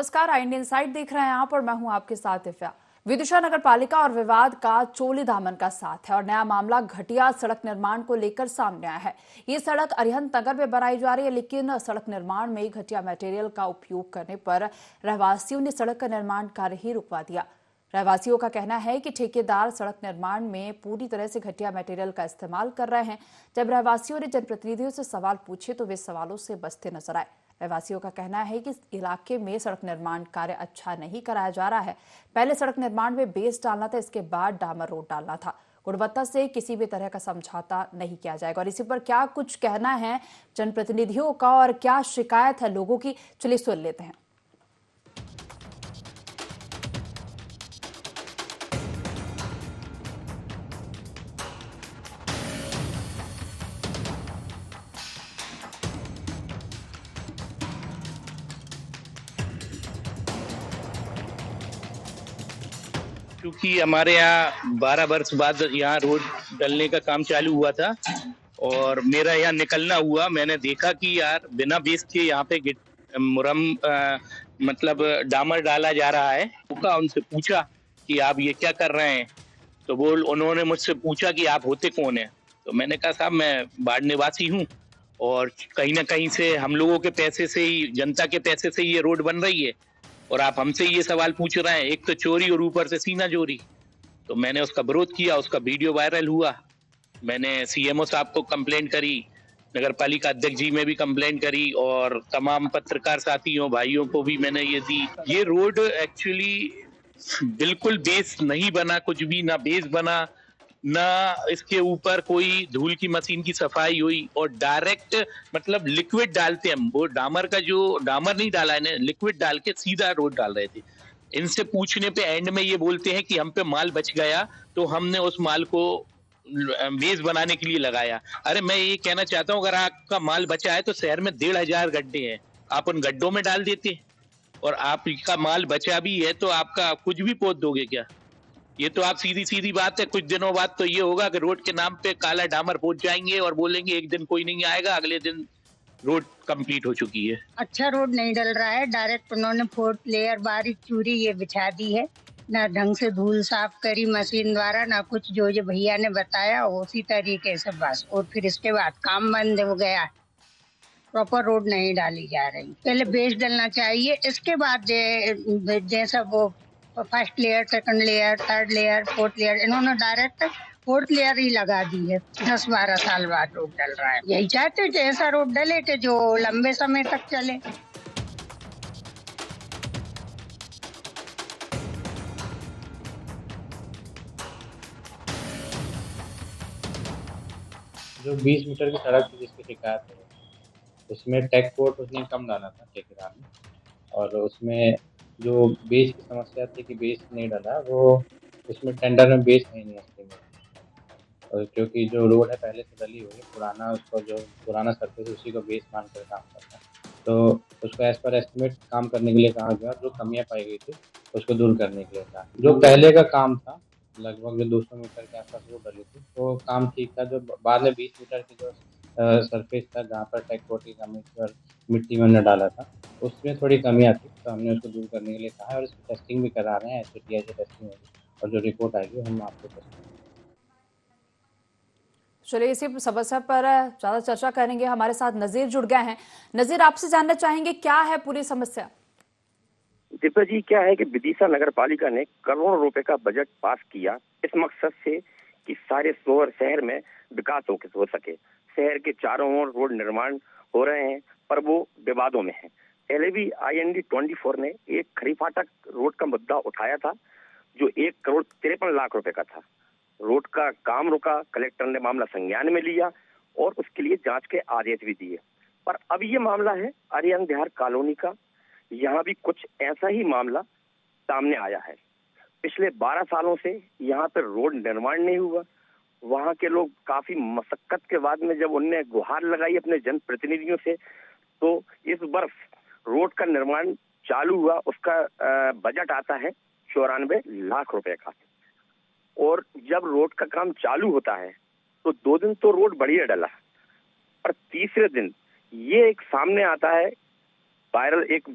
नमस्कार, Indian insight देख रहे हैं आप और मैं हूं आपके साथ इफ्या। विदिशा नगर पालिका और विवाद का चोली दामन का साथ है और नया मामला घटिया सड़क निर्माण को लेकर सामने आया है। ये सड़क अरिहंत नगर में बनाई जा रही है, लेकिन सड़क निर्माण में घटिया मटेरियल का उपयोग करने पर रहवासियों ने सड़क का निर्माण कार्य ही रुकवा दिया। रहवासियों का कहना है कि ठेकेदार सड़क निर्माण में पूरी तरह से घटिया मटेरियल का इस्तेमाल कर रहे हैं। जब रहवासियों ने जनप्रतिनिधियों से सवाल पूछे तो वे सवालों से बचते नजर आए। रहवासियों का कहना है कि इस इलाके में सड़क निर्माण कार्य अच्छा नहीं कराया जा रहा है। पहले सड़क निर्माण में बेस डालना था, इसके बाद डामर रोड डालना था। गुणवत्ता से किसी भी तरह का समझौता नहीं किया जाएगा। और इसी पर क्या कुछ कहना है जनप्रतिनिधियों का और क्या शिकायत है लोगों की, चलिए सुन लेते हैं। क्योंकि हमारे यहाँ 12 वर्ष बाद यहाँ रोड डलने का काम चालू हुआ था और मेरा यहाँ निकलना हुआ। मैंने देखा कि यार बिना बेस के यहाँ पे मुरम मतलब डामर डाला जा रहा है। उनसे पूछा कि आप ये क्या कर रहे हैं, तो उन्होंने मुझसे पूछा कि आप होते कौन हैं। तो मैंने कहा साहब मैं बाढ़ निवासी हूँ और कहीं ना कहीं से हम लोगों के पैसे से ही, जनता के पैसे से ही ये रोड बन रही है और आप हमसे ये सवाल पूछ रहे हैं। एक तो चोरी और ऊपर से सीना चोरी। तो मैंने उसका विरोध किया, उसका वीडियो वायरल हुआ। मैंने सीएमओ साहब को कंप्लेंट करी, नगर पालिका अध्यक्ष जी में भी कंप्लेंट करी और तमाम पत्रकार साथियों भाइयों को भी मैंने ये दी। ये रोड एक्चुअली बिल्कुल बेस नहीं बना, कुछ भी ना बेस बना, ना इसके ऊपर कोई धूल की मशीन की सफाई हुई और डायरेक्ट मतलब लिक्विड डालते हम, वो डामर का जो डामर नहीं डाला है, लिक्विड डाल के सीधा रोड डाल रहे थे। इनसे पूछने पे एंड में ये बोलते हैं कि हम पे माल बच गया तो हमने उस माल को बेस बनाने के लिए लगाया। अरे मैं ये कहना चाहता हूँ, अगर आपका माल बचा है तो शहर में 1,500 गड्ढे हैं, आप उन गड्ढों में डाल देते और आपका माल बचा भी है तो आपका कुछ भी पोत दोगे क्या? ये तो आप सीधी सीधी बात है। कुछ दिनों बाद तो ये होगा कि रोड के नाम पे काला डामर पोत जाएंगे और बोलेंगे एक दिन कोई नहीं आएगा, अगले दिन रोड कंप्लीट हो चुकी है। अच्छा रोड नहीं डल रहा है, डायरेक्ट उन्होंने 4th लेयर बारीक चूरी ये बिछा दी है। ना ढंग से धूल साफ करी मशीन द्वारा, ना कुछ जो भैया ने बताया उसी तरीके से बस। और फिर इसके बाद काम बंद हो गया, प्रॉपर रोड नहीं डाली जा रही। पहले बेस डलना चाहिए, इसके बाद जैसा वो first layer, second layer, third layer, 4th layer, इन्होंने डायरेक्ट 4th लेयर ही लगा दी है। 10-12 साल बाद रोड डल रहा है। यही चाहते कि ऐसा रोड डले कि जो लंबे समय तक चले। जो 20 मीटर की सड़क थी जिसकी शिकायत है, उसमें टेक कोट उसने कम डाला था ठेकेदार ने, और उसमें जो बेस की समस्या थी कि बेस नहीं डाला, वो उसमें टेंडर में बेस नहीं असली में। और क्योंकि जो रोड है पहले से डली हुई है, पुराना उसको जो पुराना सर्फेस उसी को बेस मान कर काम करता है, तो उसको एज पर एस्टिमेट काम करने के लिए कहा गया। जो कमियां पाई गई थी उसको दूर करने के लिए कहा। जो पहले का काम था लगभग 200 मीटर के आसपास वो डली थी, तो काम ठीक था। जो बाद में 20 मीटर की जो सरफेस था जहाँ पर टेक कोट की कमी थी और मिट्टी में न डाला था, उसमें थोड़ी कमियां थी, तो हमने उसको दूर करने के लिए कहा है और इसकी टेस्टिंग भी करा रहे हैं। HATI से टेस्टिंग होगी और जो रिपोर्ट आएगी हम आपको टेस्टिंग। चलिए, इसी समस्या पर ज्यादा चर्चा करेंगे। हमारे साथ नजीर जुड़ गए हैं। नजीर, आपसे जानना चाहेंगे क्या है पूरी समस्या? दिव्या जी, क्या है कि विदिशा नगर पालिका ने करोड़ों रुपए का बजट पास किया इस मकसद से कि सारे शहर में विकास हो सके। शहर के चारों ओर रोड निर्माण हो रहे हैं, पर वो विवादों में है। पहले भी IND-24 ने एक खरी फाटक रोड का मुद्दा उठाया था, जो 1,53,00,000 रुपए का था। रोड का काम रुका, कलेक्टर ने मामला संज्ञान में लिया और उसके लिए जांच के आदेश भी दिए। पर अब ये मामला है अरिहंत बिहार कॉलोनी का। यहाँ भी कुछ ऐसा ही मामला सामने आया है। पिछले 12 सालों से यहाँ पर रोड निर्माण नहीं हुआ। वहाँ के लोग काफी मशक्कत के बाद में जब उनने गुहार लगाई अपने जनप्रतिनिधियों से, तो इस वर्ष रोड का निर्माण चालू हुआ। उसका बजट आता है 94 लाख रुपए का। और जब रोड का काम चालू होता है तो 2 दिन तो रोड बढ़िया डला, और तीसरे दिन ये एक सामने आता है एक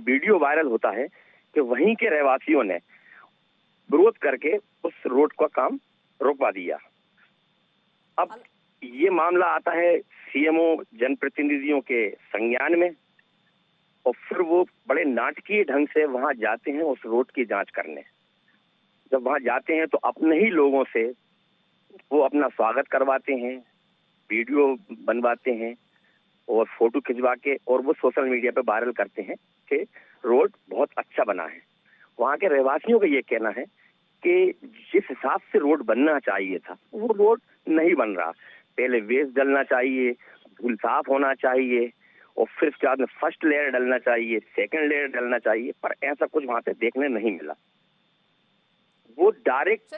वीडियो वायरल होता है कि वहीं के रहवासियों ने विरोध करके उस रोड का काम रोकवा दिया। अब ये मामला आता है सीएमओ जनप्रतिनिधियों के संज्ञान में और फिर वो बड़े नाटकीय ढंग से वहां जाते हैं उस रोड की जांच करने। जब वहां जाते हैं तो अपने ही लोगों से वो अपना स्वागत करवाते हैं, वीडियो बनवाते हैं और फोटो खिंचवा के और वो सोशल मीडिया पे वायरल करते हैं कि रोड बहुत अच्छा बना है। वहां के रहवासियों का ये कहना है कि जिस हिसाब से रोड बनना चाहिए था वो रोड नहीं बन रहा। पहले वेस्ट डलना चाहिए, धूल साफ होना चाहिए और फिर उसके बाद में फर्स्ट लेयर डलना चाहिए, सेकंड लेयर डलना चाहिए, पर ऐसा कुछ वहां पे देखने नहीं मिला। वो डायरेक्ट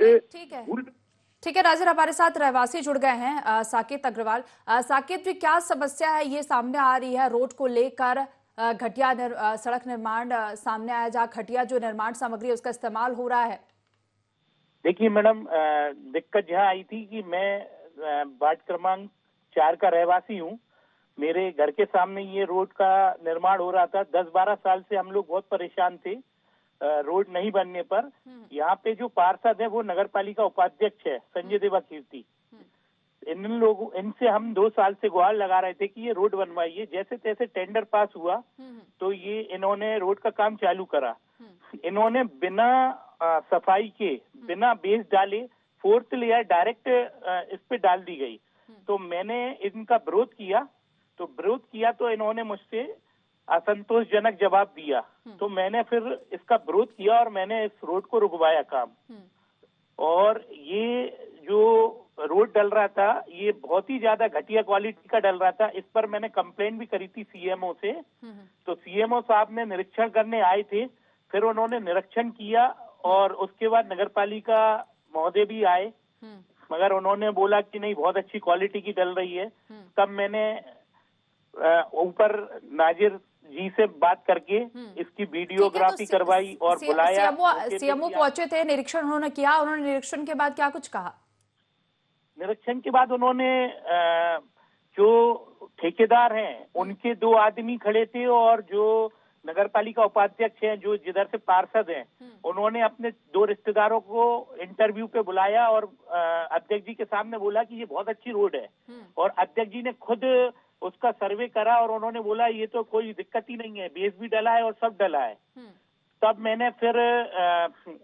ठीक है नाजिर, हमारे साथ रहवासी जुड़ गए हैं साकेत अग्रवाल। साकेत जी, क्या समस्या है ये सामने आ रही है रोड को लेकर? घटिया सड़क निर्माण सामने आया, जहाँ घटिया जो निर्माण सामग्री है उसका इस्तेमाल हो रहा है। देखिए मैडम, दिक्कत यहाँ आई थी कि मैं वार्ड क्रमांक 4 का रहवासी हूँ। मेरे घर के सामने ये रोड का निर्माण हो रहा था। 10-12 साल से हम लोग बहुत परेशान थे रोड नहीं बनने पर। यहाँ पे जो पार्षद है वो नगर पालिका उपाध्यक्ष है संजय देवा कीर्ति। इनसे हम 2 साल से गुहार लगा रहे थे कि ये रोड बनवाइए। जैसे तैसे टेंडर पास हुआ तो ये इन्होंने रोड का काम चालू करा। इन्होंने बिना सफाई के, बिना बेस डाले 4th लेयर डायरेक्ट इस पे डाल दी गई। तो मैंने इनका विरोध किया तो इन्होंने मुझसे असंतोषजनक जवाब दिया। तो मैंने फिर इसका विरोध किया और मैंने इस रोड को रुकवाया काम। और ये जो रोड डल रहा था ये बहुत ही ज्यादा घटिया क्वालिटी का डल रहा था। इस पर मैंने कंप्लेंट भी करी थी सीएमओ से। तो सीएमओ साहब ने निरीक्षण करने आए थे, फिर उन्होंने निरीक्षण किया और उसके बाद नगरपालिका महोदय भी आए, मगर उन्होंने बोला कि नहीं बहुत अच्छी क्वालिटी की डल रही है। तब मैंने ऊपर नाजिर जी से बात करके इसकी वीडियोग्राफी करवाई और बुलाया। सीएमओ पहुंचे थे, निरीक्षण उन्होंने किया। उन्होंने निरीक्षण के बाद क्या कुछ कहा? निरीक्षण के बाद उन्होंने जो ठेकेदार हैं उनके 2 आदमी खड़े थे और जो नगर पालिका उपाध्यक्ष हैं, जो जिधर से पार्षद हैं, उन्होंने अपने 2 रिश्तेदारों को इंटरव्यू पे बुलाया और अध्यक्ष जी के सामने बोला कि ये बहुत अच्छी रोड है। और अध्यक्ष जी ने खुद उसका सर्वे करा और उन्होंने बोला ये तो कोई दिक्कत ही नहीं है, बेस भी डला है और सब डला है। तब मैंने फिर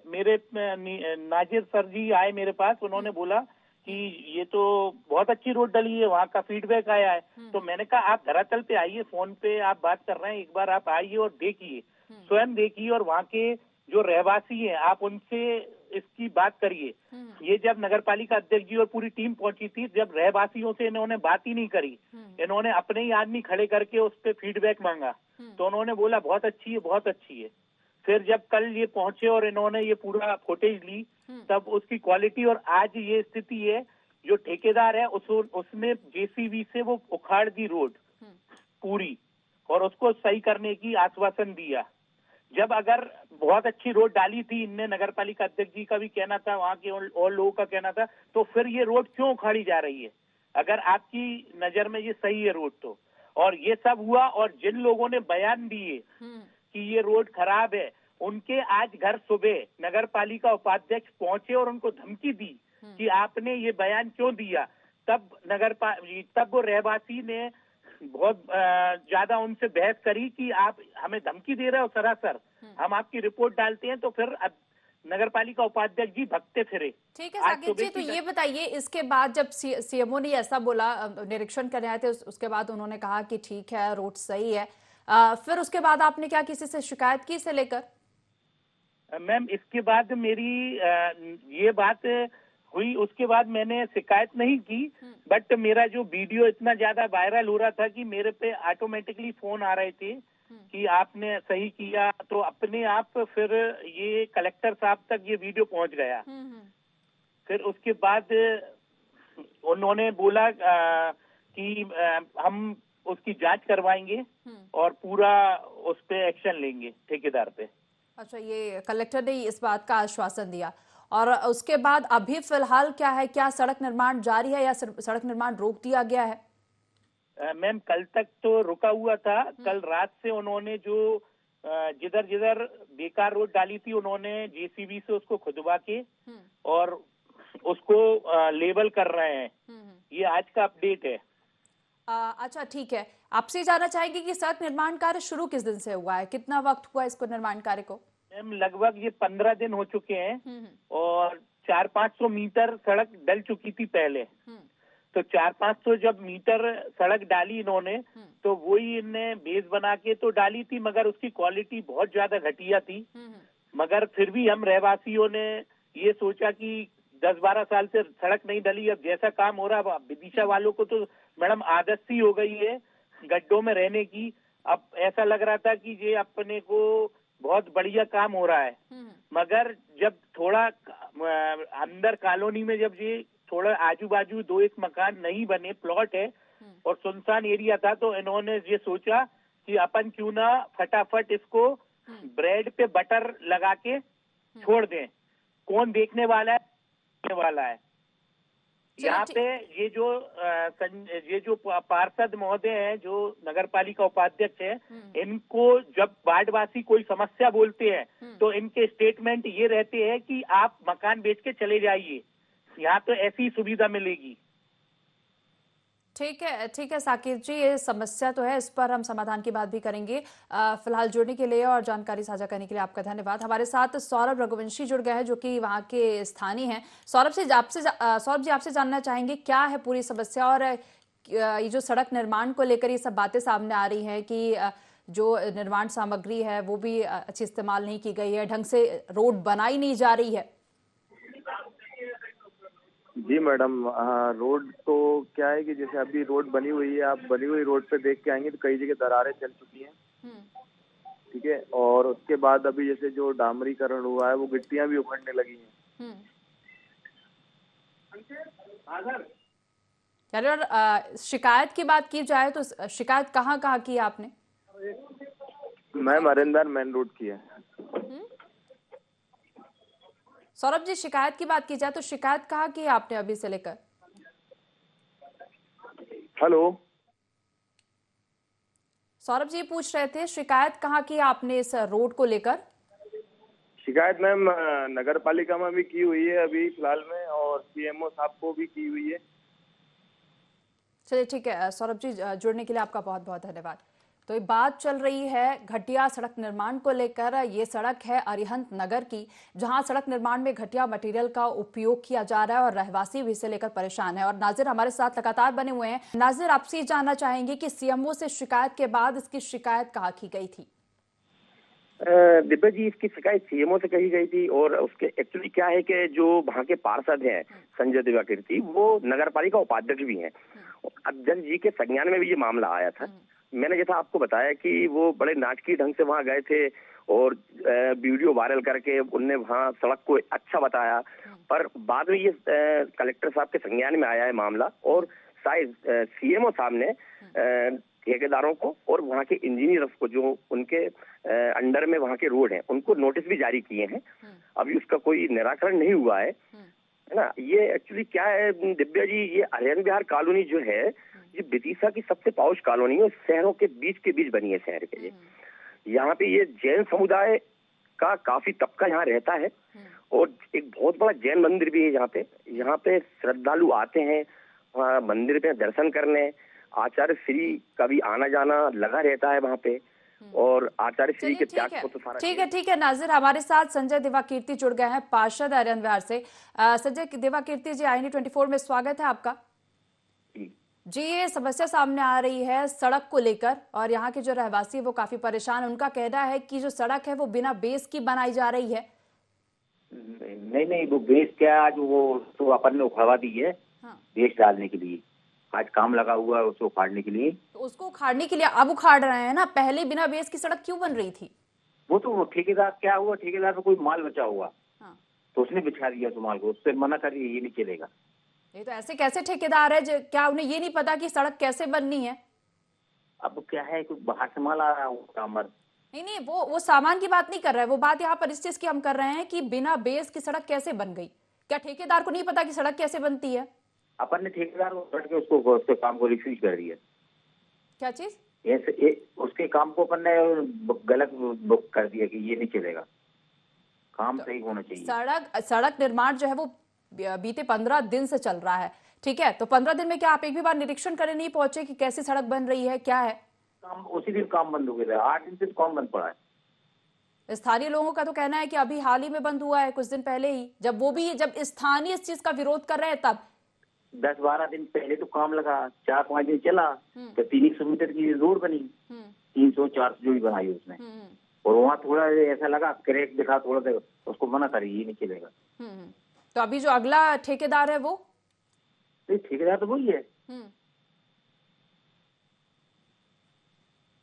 मेरे नाजिर सर जी आए मेरे पास, उन्होंने बोला कि ये तो बहुत अच्छी रोड डली है, वहाँ का फीडबैक आया है। तो मैंने कहा आप धरातल पे आइए, फोन पे आप बात कर रहे हैं, एक बार आप आइए और देखिए, स्वयं देखिए और वहाँ के जो रहवासी हैं आप उनसे इसकी बात करिए। ये जब नगर पालिका अध्यक्ष जी और पूरी टीम पहुंची थी, जब रहवासियों से इन्होंने बात ही नहीं करी, इन्होंने अपने ही आदमी खड़े करके उस पे फीडबैक मांगा। तो उन्होंने बोला बहुत अच्छी है, बहुत अच्छी है। फिर जब कल ये पहुंचे और इन्होंने ये पूरा फुटेज ली, तब उसकी क्वालिटी और आज ये स्थिति है। जो ठेकेदार है उसने जेसीबी से वो उखाड़ दी रोड पूरी और उसको सही करने की आश्वासन दिया। जब अगर बहुत अच्छी रोड डाली थी इनने, नगर पालिका अध्यक्ष जी का भी कहना था, वहाँ के और लोगों का कहना था, तो फिर ये रोड क्यों उखाड़ी जा रही है? अगर आपकी नजर में ये सही है रोड तो। और ये सब हुआ और जिन लोगों ने बयान दिए कि ये रोड खराब है, उनके आज घर सुबह नगर पालिका उपाध्यक्ष पहुंचे और उनको धमकी दी कि आपने ये बयान क्यों दिया। तब वो रहवासी ने बहुत ज्यादा उनसे बहस करी कि आप हमें धमकी दे रहे हो सरासर, हम आपकी रिपोर्ट डालते हैं। तो फिर नगर पालिका उपाध्यक्ष जी भगते फिरे। ठीक है साकेत जी, तो ये बताइए इसके बाद जब सीएमओ ने ऐसा बोला, निरीक्षण करने आए थे, उसके बाद उन्होंने कहा कि ठीक है रोड सही है, फिर उसके बाद आपने क्या किसी से शिकायत की इसे लेकर? मैम इसके बाद मेरी ये बात हुई, उसके बाद मैंने शिकायत नहीं की, बट मेरा जो वीडियो इतना ज्यादा वायरल हो रहा था कि मेरे पे ऑटोमेटिकली फोन आ रहे थे कि आपने सही किया। तो अपने आप फिर ये कलेक्टर साहब तक ये वीडियो पहुंच गया। फिर उसके बाद उन्होंने बोला कि हम उसकी जांच करवाएंगे और पूरा उस पे एक्शन लेंगे ठेकेदार पे। अच्छा, ये कलेक्टर ने इस बात का आश्वासन दिया। और उसके बाद अभी फिलहाल क्या है, क्या सड़क निर्माण जारी है या सड़क निर्माण रोक दिया गया है? मैम कल तक तो रुका हुआ था। कल रात से उन्होंने जो जिधर जिधर बेकार रोड डाली थी उन्होंने जेसीबी से उसको खुदवा के और उसको लेवल कर रहे हैं। ये आज का अपडेट है। अच्छा ठीक है, आपसे जानना चाहेंगे कि सड़क निर्माण कार्य शुरू किस दिन से हुआ है, कितना वक्त हुआ इसको निर्माण कार्य को? मैम लगभग ये 15 दिन हो चुके हैं और 400-500 मीटर सड़क डल चुकी थी पहले। तो 400-500 जब मीटर सड़क डाली इन्होंने तो वही इनने बेस बना के तो डाली थी, मगर उसकी क्वालिटी बहुत ज्यादा घटिया थी। मगर फिर भी हम रहवासियों ने ये सोचा कि 10-12 साल से सड़क नहीं डली, अब जैसा काम हो रहा है, विदिशा वालों को तो मैडम आदत सी हो गई है गड्ढों में रहने की। अब ऐसा लग रहा था कि ये अपने को बहुत बढ़िया काम हो रहा है, मगर जब थोड़ा अंदर कॉलोनी में जब ये थोड़ा आजू बाजू 2-1 मकान नहीं बने, प्लॉट है और सुनसान एरिया था, तो इन्होंने ये सोचा कि अपन क्यों ना फटाफट इसको ब्रेड पे बटर लगा के छोड़ दें, कौन देखने वाला है। यहाँ पे ये जो पार्षद महोदय हैं, जो नगर पालिका उपाध्यक्ष है, इनको जब वार्डवासी कोई समस्या बोलते हैं तो इनके स्टेटमेंट ये रहते हैं कि आप मकान बेच के चले जाइए, यहाँ तो ऐसी सुविधा मिलेगी। ठीक है साकिब जी, ये समस्या तो है, इस पर हम समाधान की बात भी करेंगे। फिलहाल जुड़ने के लिए और जानकारी साझा करने के लिए आपका धन्यवाद। हमारे साथ सौरभ रघुवंशी जुड़ गए हैं जो कि वहाँ के स्थानीय हैं। सौरभ जी आपसे जानना चाहेंगे क्या है पूरी समस्या, और ये जो सड़क निर्माण को लेकर ये सब बातें सामने आ रही हैं कि जो निर्माण सामग्री है वो भी अच्छी इस्तेमाल नहीं की गई है, ढंग से रोड बनाई नहीं जा रही है। जी मैडम, हाँ, रोड तो क्या है कि जैसे अभी रोड बनी हुई है, आप बनी हुई रोड पे देख के आएंगे तो कई जगह दरारें चल चुकी हैं। ठीक है, और उसके बाद अभी जैसे जो डामरीकरण हुआ है वो गिट्टियां भी उखड़ने लगी हैं। चलिए, और शिकायत की बात की जाए तो शिकायत कहाँ की है आपने? मैम अरेंदार मेन रोड की है। सौरभ जी, शिकायत की बात की जाए तो शिकायत कहाँ की है आपने अभी से लेकर? हेलो सौरभ जी पूछ रहे थे शिकायत कहाँ की है आपने इस रोड को लेकर? शिकायत मैम नगर पालिका में भी की हुई है अभी फिलहाल में, और सीएमओ साहब को भी की हुई है। चलिए ठीक है सौरभ जी, जुड़ने के लिए आपका बहुत बहुत धन्यवाद। तो ये बात चल रही है घटिया सड़क निर्माण को लेकर। ये सड़क है अरिहंत नगर की, जहां सड़क निर्माण में घटिया मटेरियल का उपयोग किया जा रहा है और रहवासी भी इसे लेकर परेशान है। और नाजिर हमारे साथ लगातार बने हुए हैं। नाजिर, आपसे ये जानना चाहेंगे कि सीएमओ से शिकायत के बाद इसकी शिकायत कहाँ की गई थी? दिव्या जी, इसकी शिकायत सीएमओ से कही गई थी, और उसके एक्चुअली क्या है कि जो वहाँ के पार्षद हैं संजय दिवाकीर्ति, वो नगर पालिका उपाध्यक्ष भी हैं। अध्यक्ष जी के संज्ञान में भी ये मामला आया था। मैंने जैसा आपको बताया कि वो बड़े नाटकीय ढंग से वहाँ गए थे और वीडियो वायरल करके उनने वहाँ सड़क को अच्छा बताया, पर बाद में ये कलेक्टर साहब के संज्ञान में आया है मामला, और शायद सीएमओ साहब ने ठेकेदारों को और वहाँ के इंजीनियर्स को, जो उनके अंडर में वहाँ के रोड हैं, उनको नोटिस भी जारी किए हैं। अभी उसका कोई निराकरण नहीं हुआ है ना। ये एक्चुअली क्या है दिव्या जी, ये आर्यन विहार कॉलोनी जो है, ये विदिशा की सबसे पॉश कॉलोनी है, शहरों के बीच बनी है शहर के। ये यहाँ पे ये जैन समुदाय का काफी तबका यहाँ रहता है, और एक बहुत बड़ा जैन मंदिर भी है यहाँ पे श्रद्धालु आते हैं मंदिर में दर्शन करने। आचार्य श्री का भी आना जाना लगा रहता है वहाँ पे, और आचार्य श्री के त्याग को तो सारा ठीक है नाजिर, हमारे साथ संजय दिवाकीर्ति जुड़ गए हैं पार्षद आर्यन विहार से। संजय दिवाकीर्ति जी, IND24 में स्वागत है आपका। जी, ये समस्या सामने आ रही है सड़क को लेकर, और यहाँ के जो रहवासी वो काफी परेशान। उनका कहना है कि जो सड़क है वो बिना बेस की बनाई जा रही है। नहीं, वो बेस क्या, आज वो तो अपन ने उखड़वा दी है। बेस डालने के लिए आज काम लगा हुआ है, उसको उखाड़ने के लिए। तो उसको उखाड़ने के लिए अब उखाड़ रहे हैं ना, पहले बिना बेस की सड़क क्यों बन रही थी? वो तो ठेकेदार, क्या हुआ, ठेकेदार में कोई माल बचा हुआ, तो उसने बिछा दिया उस माल को, उससे मना करिए, ये नहीं चलेगा। ये तो ऐसे कैसे ठेकेदार है, क्या उन्हें ये नहीं पता कि सड़क कैसे बननी है? अब क्या है, कोई बाहर से माल आ रहा है। नहीं, वो सामान की बात नहीं कर रहा है, वो बात यहाँ पर इस चीज की हम कर रहे हैं कि बिना बेस की सड़क कैसे बन गई। क्या ठेकेदार को नहीं पता कि सड़क कैसे बनती है? अपन ने ठेकेदार को कट के उसको काम को रिफ्यूज कर दिया। क्या चीज? उसके काम को अपन ने गलत बुक कर दिया कि ये नहीं चलेगा, काम तो सही होना चाहिए। सड़क निर्माण जो है वो बीते 15 दिन से चल रहा है, ठीक है, तो 15 दिन में क्या आप एक भी बार निरीक्षण करने नहीं पहुंचे कि कैसी सड़क बन रही है, क्या है? काम उसी दिन काम बंद हो गया था, 8 दिन से काम बंद पड़ा है। स्थानीय लोगों का तो कहना है कि अभी हाल ही में बंद हुआ है, कुछ दिन पहले ही, जब स्थानीय इस चीज का विरोध कर रहे हैं तब। 10-12 दिन पहले तो काम लगा, 4-5 दिन चला तो 300 मीटर की रोड बनी, 300-400 जो भी बनाई उसने, और वहाँ थोड़ा ऐसा लगा क्रैक दिखा थोड़ा सा, उसको मना करी ये नहीं चलेगा। तो अभी जो अगला ठेकेदार है वो? ठेकेदार तो वही है।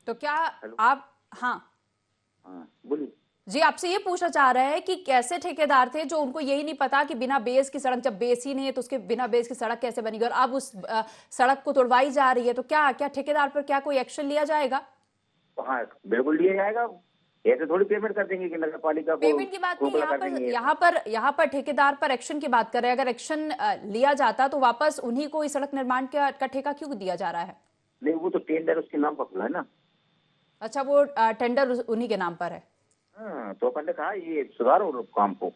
तो क्या आप, हाँ बोलिए जी, आपसे ये पूछना चाह रहे हैं कि कैसे ठेकेदार थे जो उनको यही नहीं पता कि बिना बेस की सड़क, जब बेस ही नहीं है तो उसके बिना बेस की सड़क कैसे बनेगी, और अब उस सड़क को तोड़वाई जा रही है, तो क्या ठेकेदार पर क्या कोई एक्शन लिया जाएगा? हाँ बिल्कुल लिया जाएगा, ऐसे थोड़ी पेमेंट कर देंगे कि नगर पालिका को। पेमेंट की बात नहीं, यहाँ पर ठेकेदार पर एक्शन की बात कर रहे हैं। अगर एक्शन लिया जाता तो वापस उन्हीं को इस सड़क निर्माण का ठेका क्यों दिया जा रहा है? नहीं, वो तो टेंडर उसके नाम पर खुला है ना। अच्छा, वो टेंडर उन्हीं के नाम पर है। हाँ, तो अपन ने कहा ये सुधारो काम को।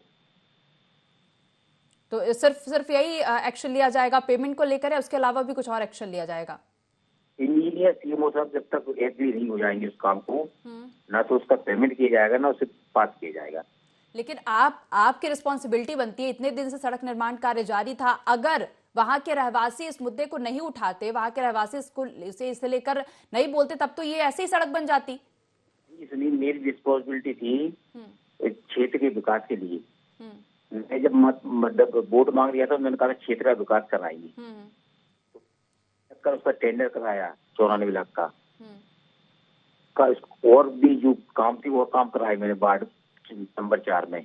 तो सिर्फ यही एक्शन लिया जाएगा पेमेंट को लेकर, है उसके अलावा भी कुछ और एक्शन लिया जाएगा? इंजीनियर सीएमओ साहब जब तक एग्री नहीं हो जाएंगे उस काम को, ना तो उसका पेमेंट किया जाएगा ना उसे पास किया जाएगा। लेकिन आपकी रिस्पॉन्सिबिलिटी बनती है, इतने दिन से सड़क निर्माण कार्य जारी था, अगर वहां के रहवासी इस मुद्दे को नहीं उठाते, वहां के रहवासी इसे लेकर नहीं बोलते, तब तो ये ऐसी ही सड़क बन जाती। इसलिए मेरी रिस्पॉन्सिबिलिटी थी क्षेत्र के विकास के लिए। मैं जब वोट मांग लिया था, मैंने कहा क्षेत्र का विकास कराएंगे, उसका टेंडर कराया 94 लाख का और भी जो काम थी वो काम कराए मैंने वार्ड नंबर 4 में।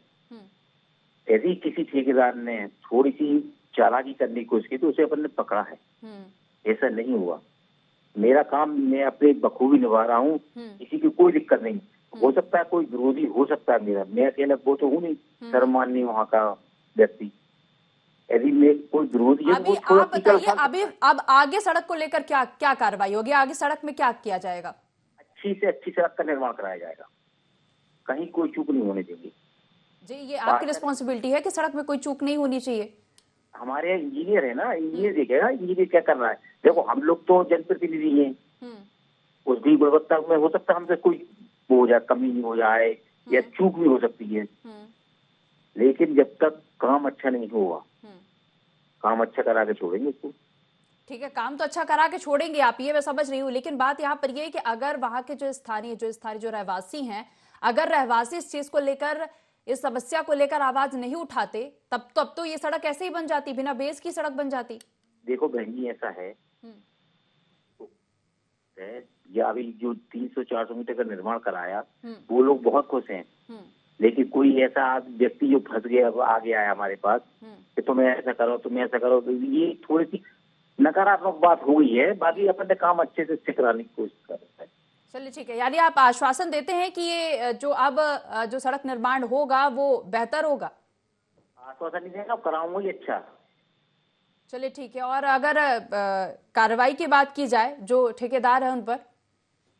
यदि किसी ठेकेदार ने थोड़ी सी चालाकी करने की कोशिश की तो उसे अपन ने पकड़ा है, ऐसा नहीं हुआ। मेरा काम मैं अपने बखूबी निभा रहा हूँ, किसी की कोई दिक्कत नहीं। हो सकता है कोई विरोधी हो सकता है मेरा, मैं अकेला वो तो हूँ नहीं, सर्वमान्य वहाँ का व्यक्ति। यदि मैं कोई विरोधी है, अभी आप बताइए, अब आगे सड़क को लेकर क्या कार्रवाई होगी? आगे सड़क में क्या किया जाएगा? अच्छी से अच्छी सड़क का निर्माण कराया जाएगा, कहीं कोई चूक नहीं होने देंगे। जी, ये आपकी रिस्पॉन्सिबिलिटी है कि सड़क में कोई चूक नहीं होनी चाहिए। हमारे इंजीनियर है ना, इंजीनियर देखेगा इंजीनियर क्या कर रहा है। देखो हम लोग तो जनप्रतिनिधि हैं, उसकी गुणवत्ता में हो सकता है हमसे कोई हो जाए, कमी हो जाए या चूक भी हो सकती है, लेकिन जब तक काम अच्छा नहीं होगा, काम अच्छा करा के छोड़ेंगे उसको। ठीक है, काम तो अच्छा करा के छोड़ेंगे आप, ये मैं समझ रही हूँ, लेकिन बात यहाँ पर ये है कि अगर वहां के जो स्थानीय जो रहवासी हैं, अगर रहवासी इस चीज को लेकर, इस समस्या को लेकर आवाज नहीं उठाते, तब तो ये सड़क ऐसे ही बन जाती, बिना बेस की सड़क बन जाती। देखो बहन जी, ऐसा है या अभी जो 300-400 मीटर का निर्माण कराया, वो लोग बहुत खुश हैं, लेकिन कोई ऐसा व्यक्ति जो फंस गया आगे आया हमारे पास कि तुम ऐसा करो, तुम ऐसा करो, तो ये थोड़ी सी नकारात्मक बात हुई है। बाकी अपन ने काम अच्छे से कराने की कोशिश कर रहे हैं। चलिए ठीक है, यानी आप आश्वासन देते हैं कि ये जो सड़क निर्माण होगा वो बेहतर होगा? आश्वासन नहीं देगा, कराऊंगा ही अच्छा। चलिए ठीक है, और अगर कार्रवाई की बात की जाए जो ठेकेदार है उन पर,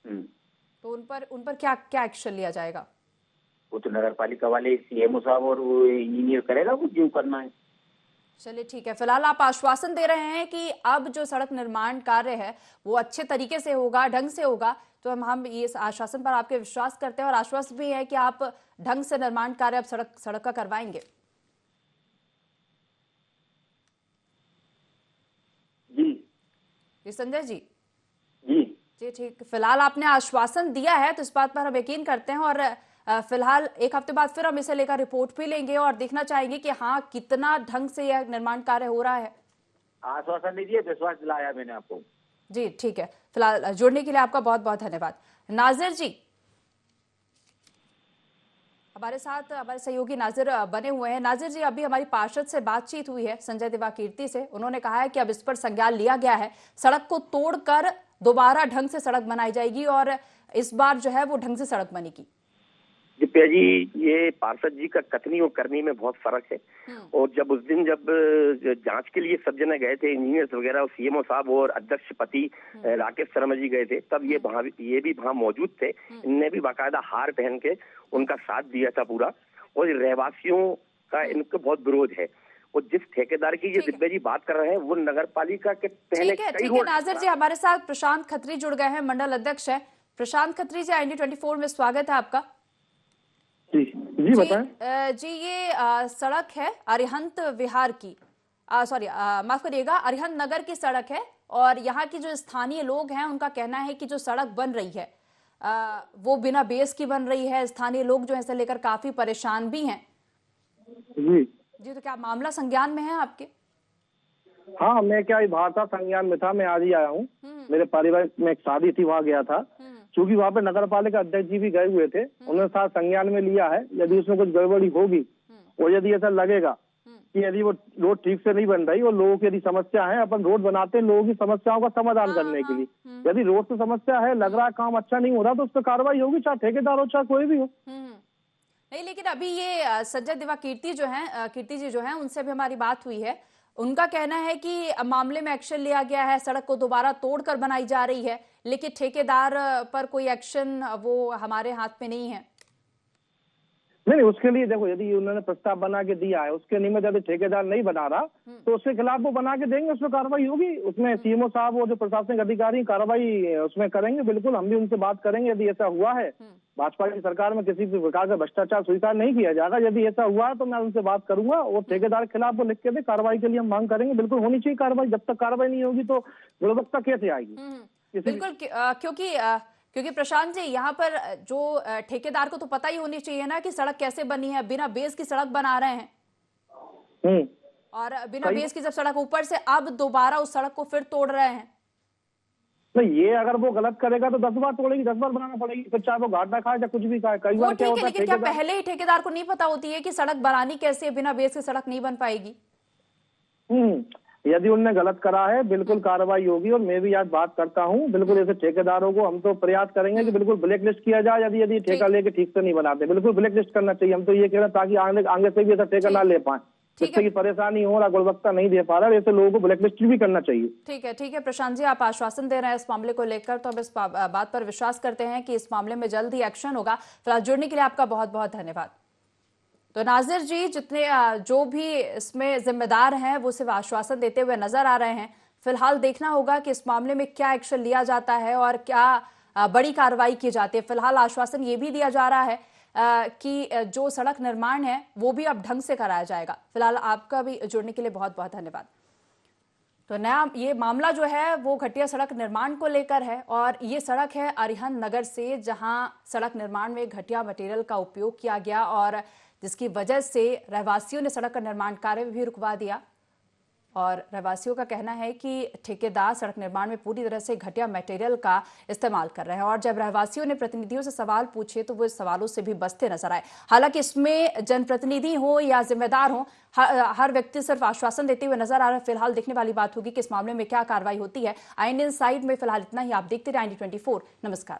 तो उन पर क्या एक्शन लिया जाएगा? वो तो नगर पालिका वाले सीएमओ साहब और वो इंजीनियर करेगा, वो जो करना है। चलिए ठीक है, फिलहाल आप आश्वासन दे रहे हैं कि अब जो सड़क निर्माण कार्य है वो अच्छे तरीके से होगा, ढंग से होगा, तो हम ये आश्वासन पर आपके विश्वास करते हैं, और आश्वासन भी है कि आप ढंग से निर्माण कार्य अब सड़क का करवाएंगे। जी संजय जी। जी ठीक, फिलहाल आपने आश्वासन दिया है तो इस बात पर हम यकीन करते हैं, और फिलहाल एक हफ्ते बाद फिर हम इसे लेकर रिपोर्ट भी लेंगे और देखना चाहेंगे कि हाँ कितना ढंग से यह निर्माण कार्य हो रहा है। आश्वासन नहीं दिया, विश्वास दिलाया मैंने आपको। जी ठीक है, फिलहाल जुड़ने के लिए आपका बहुत बहुत धन्यवाद। नाजिर जी हमारे साथ, हमारे सहयोगी नाजिर बने हुए हैं। नाजिर जी, अभी हमारी पार्षद से बातचीत हुई है संजय दिवाकीर्ति से, उन्होंने कहा है कि अब इस पर संज्ञान लिया गया है, सड़क को तोड़कर दोबारा ढंग से सड़क बनाई जाएगी और इस बार जो है वो ढंग से सड़क बनेगी। दिव्या जी, ये पार्षद जी का कथनी और करनी में बहुत फर्क है। और जब उस दिन जब जांच के लिए सब जने गए थे, इंजीनियर्स वगैरह और सीएमओ साहब और अध्यक्ष पति राकेश शर्मा जी गए थे, तब ये भी वहां मौजूद थे। इनने भी बाकायदा हार पहन के उनका साथ दिया था पूरा। और रहवासियों का इनको बहुत विरोध है। और जिस ठेकेदार की ये दिव्या जी बात कर रहे हैं, वो नगर पालिका के पहले ठीक है नाजिर जी, हमारे साथ प्रशांत खत्री जुड़ गए हैं, मंडल अध्यक्ष है। प्रशांत खत्री जी, IND24 में स्वागत है आपका। जी बताएं। जी ये सड़क है अरिहंत विहार की, सॉरी माफ करिएगा, अरिहंत नगर की सड़क है। और यहाँ की जो स्थानीय लोग हैं उनका कहना है कि जो सड़क बन रही है वो बिना बेस की बन रही है। स्थानीय लोग जो है इसे लेकर काफी परेशान भी हैं। जी तो क्या मामला संज्ञान में है आपके? हाँ, मैं क्या बाहर था, संज्ञान में था, मैं आज ही आया हूँ। मेरे पारिवारिक में एक शादी थी, वहाँ गया था। क्योंकि वहाँ पे नगर पालिका अध्यक्ष जी भी गए हुए थे, उन्होंने साथ संज्ञान में लिया है। यदि उसमें कुछ गड़बड़ी होगी और यदि ऐसा लगेगा कि यदि वो रोड ठीक से नहीं बन रही और लोगों की यदि समस्या है, अपन रोड बनाते हैं लोगों की समस्याओं का समाधान करने के लिए। यदि रोड से समस्या है, लग रहा काम अच्छा नहीं हो रहा, तो उस पर कार्रवाई होगी, चाहे ठेकेदार हो चाहे कोई भी हो। नहीं, लेकिन अभी ये सज्जन दिवा कीर्ति जी जो है उनसे भी हमारी बात हुई है। उनका कहना है कि मामले में एक्शन लिया गया है, सड़क को दोबारा तोड़कर बनाई जा रही है, लेकिन ठेकेदार पर कोई एक्शन वो हमारे हाथ में नहीं है। नहीं, उसके लिए देखो, यदि उन्होंने प्रस्ताव बना के दिया है, उसके निमित्त यदि ठेकेदार नहीं बना रहा तो उसके खिलाफ वो बना के देंगे, उसमें कार्रवाई होगी। उसमें सीएमओ साहब और जो प्रशासनिक अधिकारी कार्रवाई उसमें करेंगे। बिल्कुल, हम भी उनसे बात करेंगे। यदि ऐसा हुआ है, भाजपा की सरकार में किसी भी प्रकार का भ्रष्टाचार स्वीकार नहीं किया जाएगा। यदि ऐसा हुआ है तो मैं उनसे बात करूंगा और ठेकेदार के खिलाफ वो लिख के दे, कार्रवाई के लिए हम मांग करेंगे। बिल्कुल होनी चाहिए कार्रवाई। जब तक कार्रवाई नहीं होगी तो गुणवत्ता कैसे आएगी? बिल्कुल, क्योंकि प्रशांत जी, यहाँ पर जो ठेकेदार को तो पता ही होनी चाहिए ना कि सड़क कैसे बनी है। बिना बेस की सड़क बना रहे हैं और बिना बेस की जब सड़क ऊपर से अब दोबारा उस सड़क को फिर तोड़ रहे हैं। नहीं, ये अगर वो गलत करेगा तो 10 बार तोड़ेगी, 10 बार बनाना पड़ेगी, फिर चाहे वो घाटा खाए या कुछ भी खाए। कई बार क्या होता है, लेकिन क्या पहले ही ठेकेदार को नहीं पता होती है कि सड़क बनानी कैसे, बिना बेस की सड़क नहीं बन पाएगी? यदि उनने गलत करा है, बिल्कुल कार्रवाई होगी। और मैं भी आज बात करता हूँ, बिल्कुल ऐसे ठेकेदारों को हम तो प्रयास करेंगे कि बिल्कुल ब्लैक लिस्ट किया जाए। यदि ठेका लेके ठीक से नहीं बनाते, बिल्कुल ब्लैक लिस्ट करना चाहिए। हम तो ये कह रहे हैं ताकि आगे से भी ऐसा ठेका ना ले पाए, जिससे की परेशानी हो रहा, गुणवत्ता नहीं दे पा रहा, ऐसे लोगों को ब्लैक लिस्ट भी करना चाहिए। ठीक है प्रशांत जी, आप आश्वासन दे रहे हैं इस मामले को लेकर, तो हम इस बात पर विश्वास करते हैं कि इस मामले में जल्द ही एक्शन होगा। फिलहाल जुड़ने के लिए आपका बहुत बहुत धन्यवाद। तो नाजिर जी, जितने जो भी इसमें जिम्मेदार हैं वो सिर्फ आश्वासन देते हुए नजर आ रहे हैं। फिलहाल देखना होगा कि इस मामले में क्या एक्शन लिया जाता है और क्या बड़ी कार्रवाई की जाती है। फिलहाल आश्वासन ये भी दिया जा रहा है कि जो सड़क निर्माण है वो भी अब ढंग से कराया जाएगा। फिलहाल आपका भी जुड़ने के लिए बहुत बहुत धन्यवाद। तो नया ये मामला जो है वो घटिया सड़क निर्माण को लेकर है और ये सड़क है अरिहंत नगर से, जहां सड़क निर्माण में घटिया मटेरियल का उपयोग किया गया और जिसकी वजह से रहवासियों ने सड़क का निर्माण कार्य भी रुकवा दिया। और रहवासियों का कहना है कि ठेकेदार सड़क निर्माण में पूरी तरह से घटिया मटेरियल का इस्तेमाल कर रहे हैं। और जब रहवासियों ने प्रतिनिधियों से सवाल पूछे तो वो सवालों से भी बचते नजर आए। हालांकि इसमें जनप्रतिनिधि हो या जिम्मेदार हो, हर व्यक्ति सिर्फ आश्वासन देते हुए नजर आ रहा है। फिलहाल देखने वाली बात होगी कि इस मामले में क्या कार्रवाई होती है। IND इनसाइड में फिलहाल इतना ही। आप देखते रहे IND24। नमस्कार।